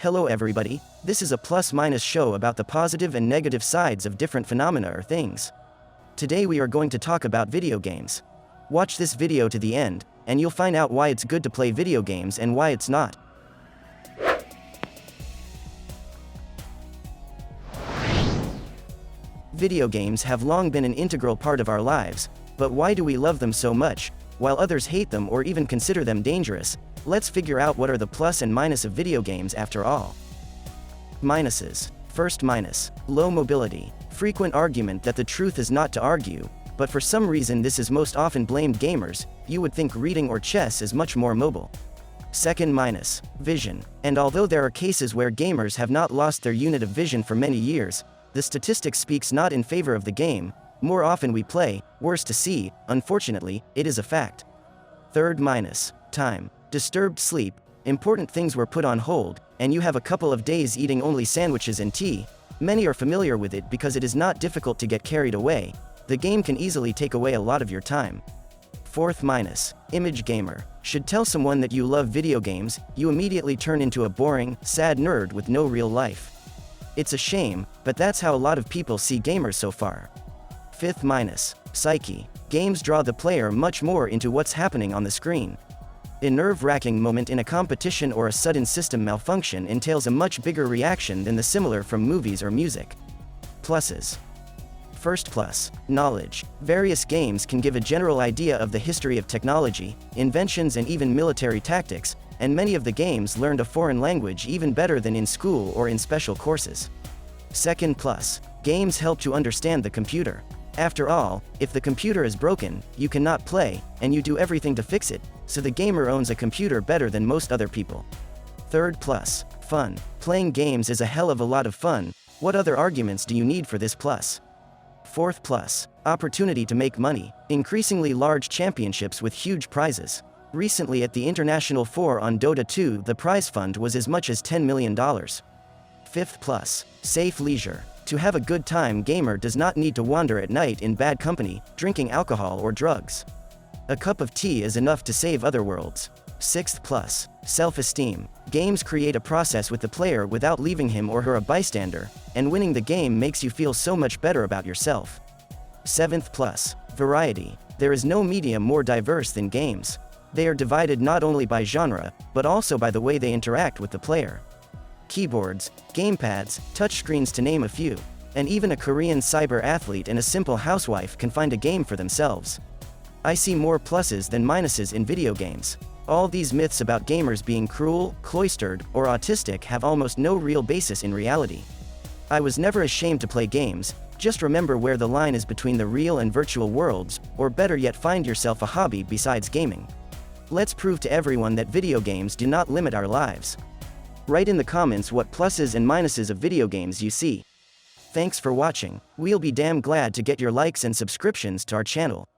Hello everybody, this is a plus-minus show about the positive and negative sides of different phenomena or things. Today we are going to talk about video games. Watch this video to the end, and you'll find out why it's good to play video games and why it's not. Video games have long been an integral part of our lives, but why do we love them so much, while others hate them or even consider them dangerous? Let's figure out what are the plus and minus of video games after all. Minuses. First minus. Low mobility. Frequent argument that the truth is not to argue, but for some reason this is most often blamed gamers. You would think reading or chess is much more mobile. Second minus. Vision. And although there are cases where gamers have not lost their unit of vision for many years, the statistics speaks not in favor of the game. More often we play, worse to see. Unfortunately, it is a fact. Third minus. Time. Disturbed sleep. Important things were put on hold, and you have a couple of days eating only sandwiches and tea. Many are familiar with it because it is not difficult to get carried away. The game can easily take away a lot of your time. Fourth minus. Image gamer. Should tell someone that you love video games, you immediately turn into a boring, sad nerd with no real life. It's a shame, but that's how a lot of people see gamers so far. Fifth minus. Psyche. Games draw the player much more into what's happening on the screen. A nerve-wracking moment in a competition or a sudden system malfunction entails a much bigger reaction than the similar from movies or music. Pluses. First plus. Knowledge. Various games can give a general idea of the history of technology, inventions and even military tactics, and many of the games learned a foreign language even better than in school or in special courses. Second plus. Games help to understand the computer. After all, if the computer is broken, you cannot play, and you do everything to fix it, so the gamer owns a computer better than most other people. Third plus. Fun. Playing games is a hell of a lot of fun. What other arguments do you need for this plus? Fourth plus. Opportunity to make money. Increasingly large championships with huge prizes. Recently at the International 4 on Dota 2, the prize fund was as much as $10 million. Fifth plus. Safe leisure. To have a good time, gamer does not need to wander at night in bad company, drinking alcohol or drugs. A cup of tea is enough to save other worlds. Sixth plus. Self-esteem. Games create a process with the player without leaving him or her a bystander, and winning the game makes you feel so much better about yourself. Seventh plus. Variety. There is no medium more diverse than games. They are divided not only by genre, but also by the way they interact with the player. Keyboards, gamepads, touchscreens to name a few, and even a Korean cyber athlete and a simple housewife can find a game for themselves. I see more pluses than minuses in video games. All these myths about gamers being cruel, cloistered, or autistic have almost no real basis in reality. I was never ashamed to play games. Just remember where the line is between the real and virtual worlds, or better yet, find yourself a hobby besides gaming. Let's prove to everyone that video games do not limit our lives. Write in the comments what pluses and minuses of video games you see. Thanks for watching. We'll be damn glad to get your likes and subscriptions to our channel.